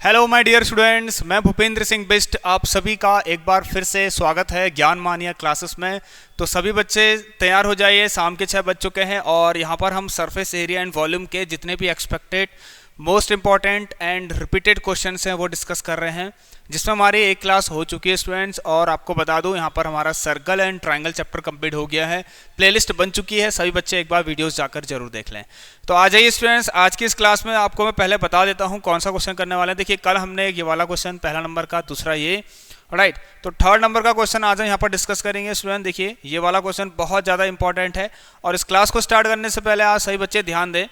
Hello my dear students, मैं भूपेंद्र सिंह बिस्ट आप सभी का एक बार फिर से स्वागत है ज्ञान मानिया क्लासेस में। तो सभी बच्चे तैयार हो जाइए, शाम के 6 बज चुके हैं और यहाँ पर हम सरफेस एरिया एंड वॉल्यूम के जितने भी expected most important and repeated questions हैं वो डिस्कस कर रहे हैं, जिसमें हमारी एक क्लास हो चुकी है स्टूडेंट्स। और आपको बता दूं यहाँ पर हमारा circle and triangle chapter complete हो गया है, प्लेलिस्ट बन चुकी है, सभी बच्चे एक बार वीडियोस जाकर जरूर देख लें। तो आ जाइए स्टूडेंट्स, आज की इस क्लास में आपको मैं पहले बता देता हूँ कौन सा क्वेश्चन करने वाले हैं। देखिए कल हमने ये वाला क्वेश्चन पहला नंबर का, दूसरा ये, राइट। तो थर्ड नंबर का क्वेश्चन आज हम यहाँ पर डिस्कस करेंगे स्टूडेंट। देखिए ये वाला क्वेश्चन बहुत ज़्यादा इंपॉर्टेंट है और इस क्लास को स्टार्ट करने से पहले आज सही बच्चे ध्यान दें,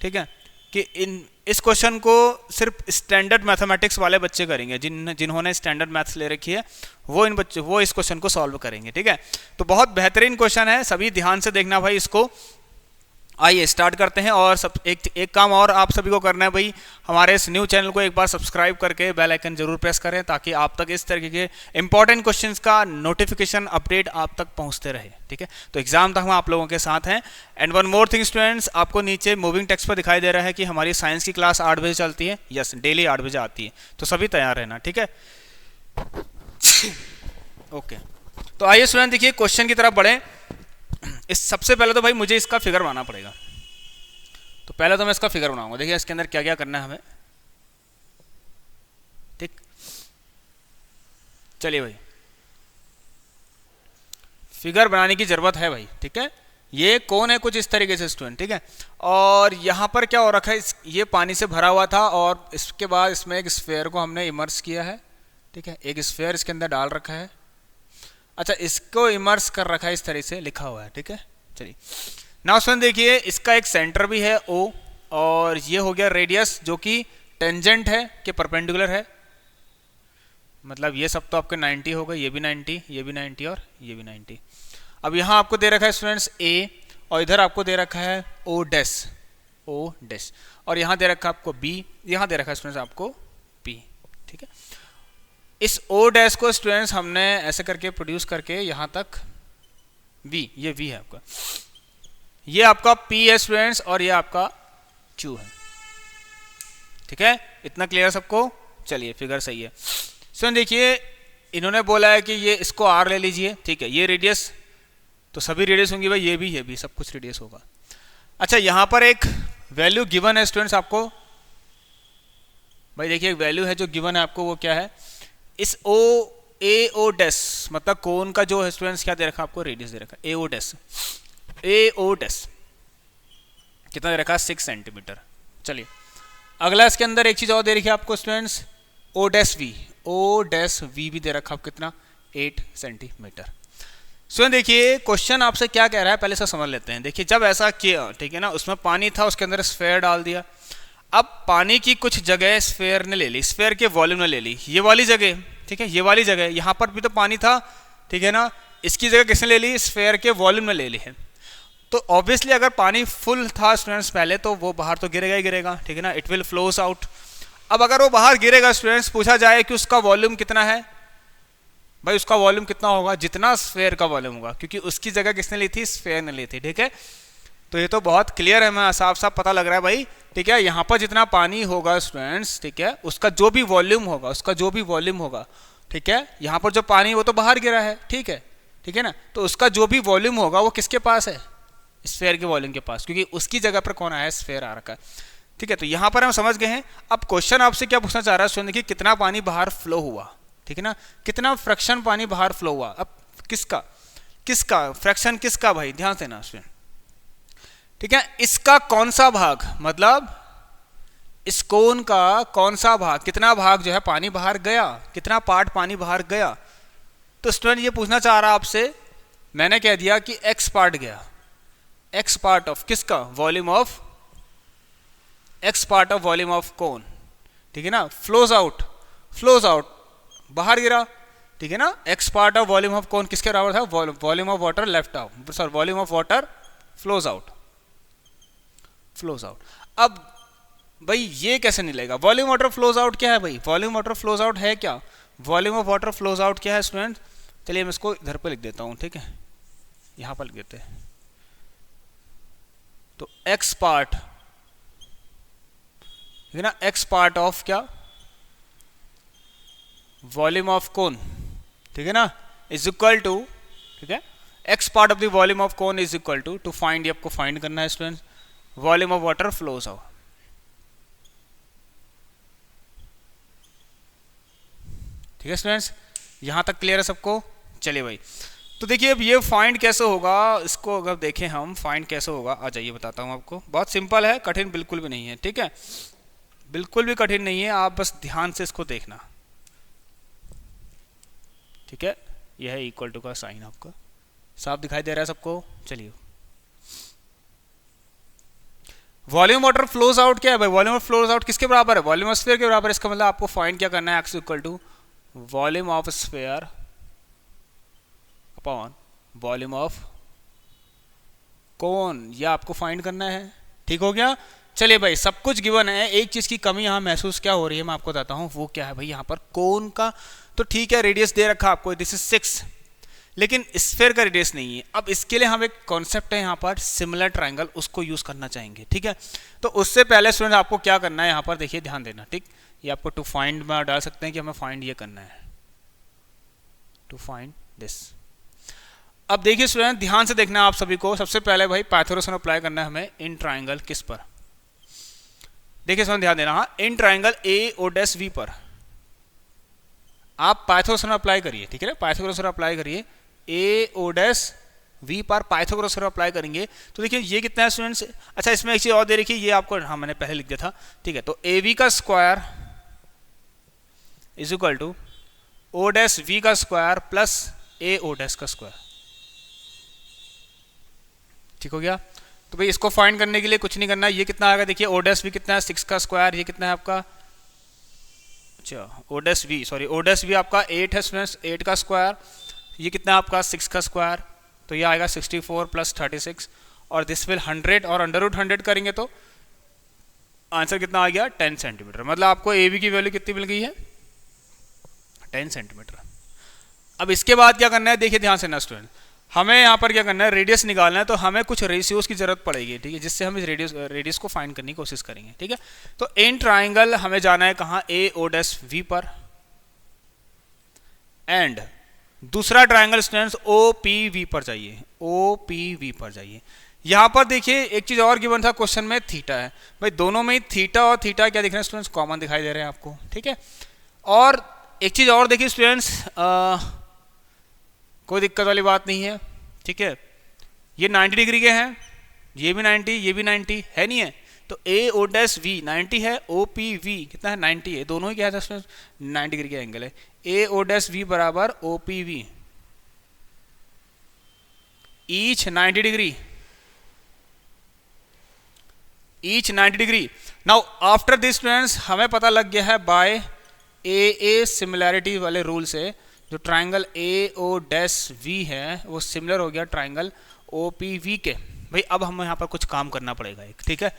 ठीक है, कि इस क्वेश्चन को सिर्फ स्टैंडर्ड मैथमेटिक्स वाले बच्चे करेंगे, जिन्होंने स्टैंडर्ड मैथ्स ले रखी है वो इस क्वेश्चन को सॉल्व करेंगे, ठीक है। तो बहुत बेहतरीन क्वेश्चन है, सभी ध्यान से देखना भाई इसको। आइए स्टार्ट करते हैं। और सब एक काम और आप सभी को करना है भाई, हमारे इस न्यू चैनल को एक बार सब्सक्राइब करके बेल आइकन जरूर प्रेस करें, ताकि आप तक इस तरीके के इंपॉर्टेंट क्वेश्चंस का नोटिफिकेशन अपडेट आप तक पहुंचते रहे, ठीक है। तो एग्जाम तक हम आप लोगों के साथ हैं। And one more thing students, आपको नीचे मूविंग टेक्स्ट पर दिखाई दे रहा है कि हमारी साइंस की क्लास 8 बजे चलती है। यस, डेली 8 बजे आती है, तो सभी तैयार रहना, ठीक है। ओके, तो आइए स्टूडेंट देखिए क्वेश्चन की तरफ बढ़े। इस सबसे पहले तो भाई मुझे इसका फिगर बनाना पड़ेगा, तो पहले तो मैं इसका फिगर बनाऊंगा। देखिए इसके अंदर क्या क्या करना है हमें, ठीक। चलिए भाई, फिगर बनाने की जरूरत है भाई, ठीक है। ये कौन है कुछ इस तरीके से स्टूडेंट, ठीक है। और यहाँ पर क्या हो रखा है, ये पानी से भरा हुआ था और इसके बाद इसमें एक स्फेयर को हमने इमर्स किया है, ठीक है। एक स्फेयर इसके अंदर डाल रखा है, अच्छा इसको इमर्स कर रखा है, इस तरह से लिखा हुआ है, ठीक है। चलिए नाउ स्टूडेंट देखिए, इसका एक सेंटर भी है O और ये हो गया रेडियस जो कि टेंजेंट है कि परपेंडिकुलर है, मतलब ये सब तो आपके 90 हो गए, ये भी 90, ये भी 90 और ये भी 90। अब यहाँ आपको दे रखा है स्टूडेंट्स A और इधर आपको दे रखा है O डैश और यहाँ दे रखा है आपको B, यहाँ दे रखा है स्टूडेंट्स आपको P, ठीक है। इस O डैश को स्टूडेंट्स हमने ऐसे करके प्रोड्यूस करके यहाँ तक V, ये V है आपका, ये आपका P है स्टूडेंट्स और ये आपका Q है, ठीक है। इतना क्लियर सबको। चलिए फिगर सही है स्टूडेंट। देखिए इन्होंने बोला है कि ये इसको R ले लीजिए, ठीक है। ये रेडियस तो सभी रेडियस होंगी भाई, ये भी सब कुछ रेडियस होगा। अच्छा यहाँ पर एक वैल्यू गिवन है स्टूडेंट्स आपको, भाई देखिए एक वैल्यू है जो गिवन है आपको, वो क्या है, इस AO डैश मतलब कोन का जो है स्टूडेंट्स क्या दे रखा है आपको, रेडियस दे रखा है AO डैश कितना दे रखा है, 6 सेंटीमीटर। चलिए अगला इसके अंदर एक चीज और दे रखी है आपको स्टूडेंट्स, O डैश V भी दे रखा है कितना, 8 सेंटीमीटर। स्टूडेंट देखिए क्वेश्चन आपसे क्या कह रहा है, पहले से समझ लेते हैं। देखिए जब ऐसा किया, ठीक है ना, उसमें पानी था, उसके अंदर स्फेयर डाल दिया। अब पानी की कुछ जगह स्फेयर ने ले ली, स्फेयर के वॉल्यूम ने ले ली, ये वाली जगह, ठीक है, ये वाली जगह, यहाँ पर भी तो पानी था, ठीक है ना, इसकी जगह किसने ले ली, स्फेयर के वॉल्यूम ने ले ली है। तो ऑब्वियसली अगर पानी फुल था स्टूडेंट्स पहले, तो वो बाहर तो गिरेगा ही गिरेगा, ठीक है ना, इट विल फ्लोस आउट। अब अगर वो बाहर गिरेगा स्टूडेंट्स, पूछा जाए कि उसका वॉल्यूम कितना है, भाई उसका वॉल्यूम कितना होगा, जितना स्फेयर का वॉल्यूम होगा, क्योंकि उसकी जगह किसने ली थी, स्फेयर ने ली थी, ठीक है। तो ये तो बहुत क्लियर है, हमें साफ साफ पता लग रहा है भाई, ठीक है। यहाँ पर जितना पानी होगा स्टूडेंट्स, ठीक है, उसका जो भी वॉल्यूम होगा, ठीक है, यहाँ पर जो पानी वो तो बाहर गिरा है, ठीक है ना, तो उसका जो भी वॉल्यूम होगा वो किसके पास है, स्फेयर के वॉल्यूम के पास, क्योंकि उसकी जगह पर कौन आया है, स्फेयर आ रखा है, ठीक है। तो यहाँ पर हम समझ गए हैं। अब क्वेश्चन आपसे क्या पूछना चाह रहा है स्टूडेंट, देखिए कितना पानी बाहर फ्लो हुआ, ठीक है ना, कितना फ्रैक्शन पानी बाहर फ्लो हुआ। अब किसका फ्रैक्शन किसका, भाई ध्यान देना स्टूडेंट, ठीक है। इसका कौन सा भाग, मतलब इस कोन का कौन सा भाग, कितना भाग जो है पानी बाहर गया, कितना पार्ट पानी बाहर गया। तो स्टूडेंट ये पूछना चाह रहा आपसे, मैंने कह दिया कि x पार्ट गया, x पार्ट ऑफ किसका, volume of, x part of volume of cone, ठीक है ना, फ्लोज आउट बाहर गिरा, ठीक है ना। x part of volume of कोन किसके बराबर था, volume of water left out, sorry volume of water flows out. अब भाई ये कैसे नहीं लेगा, वॉल्यूम वाटर फ्लोज आउट क्या है भाई, वॉल्यूम वाटर फ्लोज आउट है क्या, volume of water flows out क्या है स्टूडेंट। चलिए मैं इसको इधर पे लिख देता हूँ, ठीक है, यहाँ पर लिख देते हैं। तो x पार्ट, ठीक है ना, x पार्ट ऑफ क्या, वॉल्यूम ऑफ कोन, ठीक है ना, इज इक्वल टू, ठीक है, X part of the volume of cone is equal to find, ये आपको फाइंड करना है students, volume of water flows out. ठीक है स्टूडेंट्स, यहां तक क्लियर है सबको? चलिए भाई, तो देखिए अब ये फाइंड कैसे होगा, इसको अगर देखें हम फाइंड कैसे होगा, आ जाइए बताता हूँ आपको। बहुत सिंपल है, कठिन बिल्कुल भी नहीं है, ठीक है, बिल्कुल भी कठिन नहीं है, आप बस ध्यान से इसको देखना। ठीक है, यह है इक्वल टू का साइन, आपका साफ दिखाई दे रहा है सबको? चलिए, वॉल्यूम वाटर फ्लोज आउट क्या है भाई? वॉल्यूम ऑफ फ्लोज आउट किसके बराबर है? वॉल्यूम ऑफ स्फीयर के बराबर है। इसका मतलब आपको फाइंड क्या करना है, X equal to volume of sphere upon volume of cone, ये आपको फाइंड करना है। ठीक हो गया? चलिए भाई, सब कुछ गिवन है, एक चीज की कमी यहाँ महसूस क्या हो रही है मैं आपको बताता हूँ, वो क्या है भाई, यहाँ पर कोन का तो ठीक है रेडियस दे रखा आपको, दिस इज 6, लेकिन स्फीयर का रेडियस नहीं है। अब इसके लिए हम एक कॉन्सेप्ट है यहाँ पर सिमिलर ट्राइंगल, उसको यूज करना चाहेंगे। ठीक है, तो उससे पहले स्टूडेंट आपको क्या करना है यहाँ पर, देखिए ध्यान देना। ठीक, ये आपको टू फाइंड में डाल सकते हैं कि हमें फाइंड ये करना है, टू फाइंड दिस। अब देखिए स्टूडेंट, ध्यान से देखना आप सभी को। सबसे पहले भाई पाइथागोरस अप्लाई करना है हमें इन ट्राइंगल किस पर, देखिए स्टूडेंट ध्यान देना, हाँ, in triangle A O dash V पर आप पाइथागोरस अप्लाई करिए। ठीक है ना, पाइथागोरस अप्लाई करिए ए ओ डैश वी पर पाइथागोरस अप्लाई करेंगे तो देखिए ये कितना है स्टूडेंट्स। अच्छा, इसमें एक चीज और दे रखी है, ये आपको, हाँ मैंने पहले लिख दिया था। ठीक है, तो ए वी का square is equal to O dash V का square plus A O dash का स्क्वायर। ठीक हो गया? तो भाई इसको फाइंड करने के लिए कुछ नहीं करना है, ये कितना आएगा देखिए, ओ डैश वी कितना है 6 का स्क्वायर, ये कितना है आपका, अच्छा O dash V, sorry O dash V आपका 8 है स्टूडेंट्स, 8 का स्क्वायर, ये कितना है आपका 6 का स्क्वायर, तो ये आएगा 64 प्लस 36 और दिस विल 100 और अंडर रूट 100 करेंगे तो आंसर कितना आ गया 10 सेंटीमीटर। मतलब आपको ए बी की वैल्यू कितनी मिल गई है 10 सेंटीमीटर। अब इसके बाद क्या करना है, देखिए ध्यान से ना स्टूडेंट, हमें यहाँ पर क्या करना है, रेडियस निकालना है, तो हमें कुछ रेशियोज की जरूरत पड़ेगी। ठीक है, जिससे हम इस रेडियस को फाइंड करने की कोशिश करेंगे। ठीक है, तो इन ट्राइंगल हमें जाना है कहाँ, ए ओ डैश वी पर, एंड दूसरा triangle students O P V पर जाइए, ओ पी वी पर जाइए। यहाँ पर देखिए एक चीज और गिवन था क्वेश्चन में, थीटा है भाई, दोनों में ही थीटा और थीटा क्या दिख रहे हैं स्टूडेंट्स, कॉमन दिखाई दे रहे हैं आपको। ठीक है, और एक चीज और देखिए स्टूडेंट्स, कोई दिक्कत वाली बात नहीं है। ठीक है, ये 90 डिग्री के हैं, ये भी 90, ये भी 90 है, नहीं है, तो ए ओ डैश वी 90 है, ओ पी वी कितना है 90 है, दोनों ही क्या है 90 डिग्री के एंगल है। ए ओ डैश वी बराबर O P V, each 90 degree, each 90 degree. Now after this students हमें पता लग गया है बाय ए सिमिलैरिटी वाले रूल से, जो triangle A O dash V है वो सिमिलर हो गया ट्राइंगल ओ पी वी के। भाई अब हमें यहाँ पर कुछ काम करना पड़ेगा एक। ठीक है,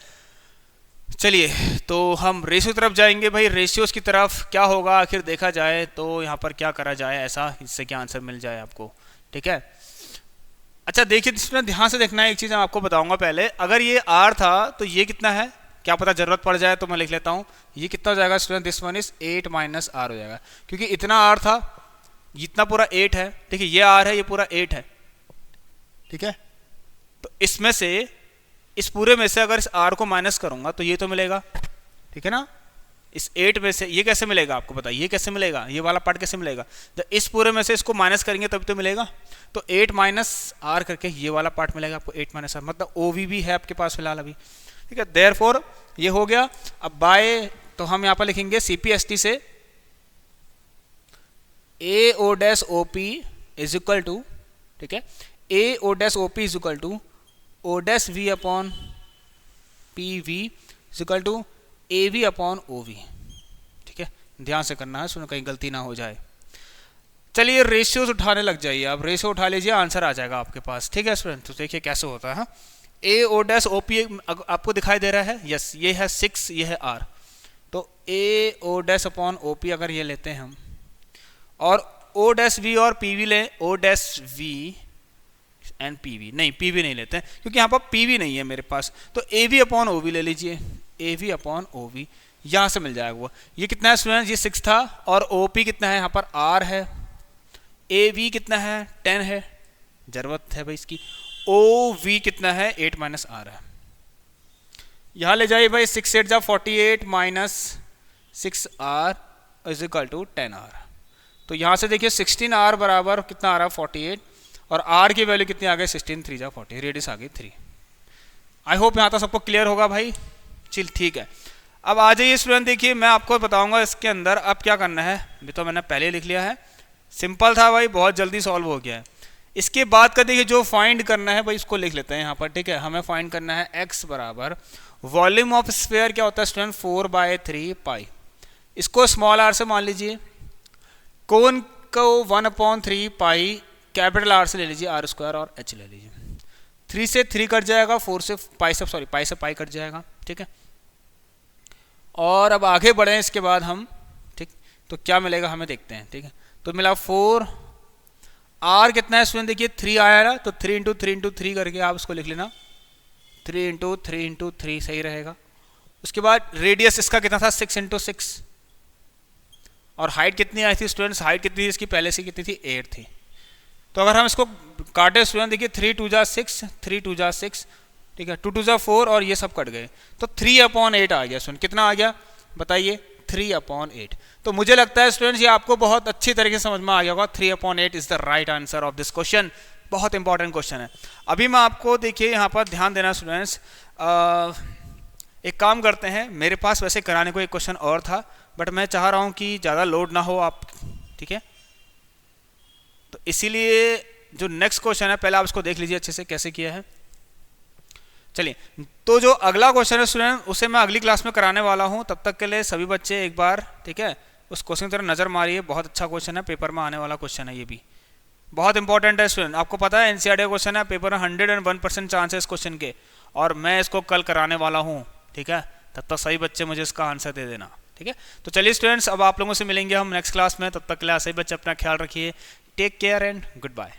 चलिए तो हम रेशियो तरफ जाएंगे। भाई रेशियोज की तरफ क्या होगा आखिर देखा जाए तो यहाँ पर क्या करा जाए ऐसा, जिससे क्या आंसर मिल जाए आपको। ठीक है, अच्छा देखिए इसमें ध्यान से देखना है, एक चीज़ मैं आपको बताऊंगा पहले, अगर ये आर था तो ये कितना है, क्या पता जरूरत पड़ जाए तो मैं लिख लेता हूँ, ये कितना हो जाएगा student, this one is 8 minus R हो जाएगा, क्योंकि इतना आर था, इतना पूरा 8 है। ठीक है, ये आर है, ये पूरा 8 है। ठीक है, तो इसमें से, इस पूरे में से अगर इस आर को माइनस करूंगा तो ये तो मिलेगा। ठीक है ना, इस 8 में से ये कैसे मिलेगा आपको बताइए, ये कैसे मिलेगा, ये वाला पार्ट कैसे मिलेगा, जब इस पूरे में से इसको माइनस करेंगे तब तो मिलेगा। तो 8 माइनस आर करके ये वाला पार्ट मिलेगा आपको, 8 माइनस आर, मतलब ओ वी भी है आपके पास फिलहाल अभी। ठीक है, देयरफॉर ये हो गया। अब बाय, तो हम यहाँ पर लिखेंगे CPST से A O dash O P is equal to, ठीक है, A O dash O P is equal to O dash V upon P V is equal to A V upon O V. ठीक है, ध्यान से करना है, सुनो कहीं गलती ना हो जाए। चलिए रेशियोज उठाने लग जाइए, आप रेशियो उठा लीजिए, आंसर आ जाएगा आपके पास। ठीक है स्टूडेंट, तो देखिए कैसे होता है। A O dash O P आपको दिखाई दे रहा है, यस, ये है 6, ये है आर, तो A O dash upon O P अगर ये लेते हैं हम, और ओ डैश वी और पी वी लें, O dash V and P V, नहीं पी वी नहीं लेते हैं क्योंकि यहाँ पर पी वी नहीं है मेरे पास, तो A V upon O V ले लीजिए, A V upon O V, यहाँ से मिल जाएगा वो। ये कितना है स्टूडेंट, ये 6 था, और OP कितना है, यहाँ पर R है, AV कितना है 10 है, जरूरत है भाई इसकी, OV कितना है 8 माइनस R है। यहाँ ले जाइए भाई, 6 8 जा 48 minus 6R is equal to 10R। तो यहाँ से देखिए 16R बराबर कितना आ रहा है 48, और R की वैल्यू कितनी आ गई 16 3 जा 40, रेडियस आ गई 3। आई होप यहाँ तक सबको क्लियर होगा भाई। चल ठीक है, अब आ जाइए स्टूडेंट, देखिए मैं आपको बताऊंगा इसके अंदर अब क्या करना है। अभी तो मैंने पहले लिख लिया है, सिंपल था भाई, बहुत जल्दी सॉल्व हो गया है। इसके बाद का देखिए जो फाइंड करना है भाई, इसको लिख लेते हैं यहाँ पर, ठीक है। हमें फाइंड करना है x बराबर वॉल्यूम ऑफ स्फीयर क्या होता है स्टूडेंट 4/3 पाई। इसको स्मॉल r से मान लीजिए, कोन को 1/3 पाई कैपिटल R से ले लीजिए, R स्क्वायर और h ले लीजिए। 3 से 3 कट जाएगा, 4 से पाई से, सॉरी पाई से पाई कट जाएगा, ठीक है। और अब आगे बढ़े इसके बाद हम, ठीक, तो क्या मिलेगा हमें देखते हैं, ठीक है। तो मिला 4, R कितना है स्टूडेंट, देखिए 3 आया ना, तो 3 × 3 × 3 करके आप उसको लिख लेना, 3 × 3 × 3 सही रहेगा। उसके बाद रेडियस इसका कितना था 6 × 6, और हाइट कितनी आई थी स्टूडेंट्स, हाइट कितनी थी इसकी पहले से कितनी थी 8 थी। तो अगर हम इसको काटे स्टूडेंट, देखिए 3 2 जा 6, 3 2 जा 6, ठीक है, 2 2 जा 4, और ये सब कट गए, तो 3/8 आ गया स्टूडेंट। कितना आ गया बताइए, 3/8। तो मुझे लगता है स्टूडेंट्स ये आपको बहुत अच्छी तरीके से समझ में आ गया होगा, 3/8 is the right answer of this question. बहुत इंपॉर्टेंट क्वेश्चन है। अभी मैं आपको देखिए यहाँ पर ध्यान देना स्टूडेंट्स, एक काम करते हैं, मेरे पास वैसे कराने को एक क्वेश्चन और था, बट मैं चाह रहा हूँ कि ज़्यादा लोड ना हो आप, ठीक है। तो इसीलिए जो नेक्स्ट क्वेश्चन है पहले आप इसको देख लीजिए अच्छे से कैसे किया है। चलिए, तो जो अगला क्वेश्चन है स्टूडेंट उसे मैं अगली क्लास में कराने वाला हूँ। तब तक के लिए सभी बच्चे एक बार, ठीक है, उस क्वेश्चन की तरफ नज़र मारिए। बहुत अच्छा क्वेश्चन है, पेपर में आने वाला क्वेश्चन है, ये भी बहुत इंपॉर्टेंट है स्टूडेंट। आपको पता है NCERT क्वेश्चन है, पेपर में 101% चांस है इस क्वेश्चन के, और मैं इसको कल कराने वाला हूँ, ठीक है। तब तक सभी बच्चे मुझे इसका आंसर दे देना, ठीक है। तो चलिए स्टूडेंट्स, अब आप लोगों से मिलेंगे हम नेक्स्ट क्लास में। तब तक के लिए सभी बच्चे अपना ख्याल रखिए। Take care and good bye.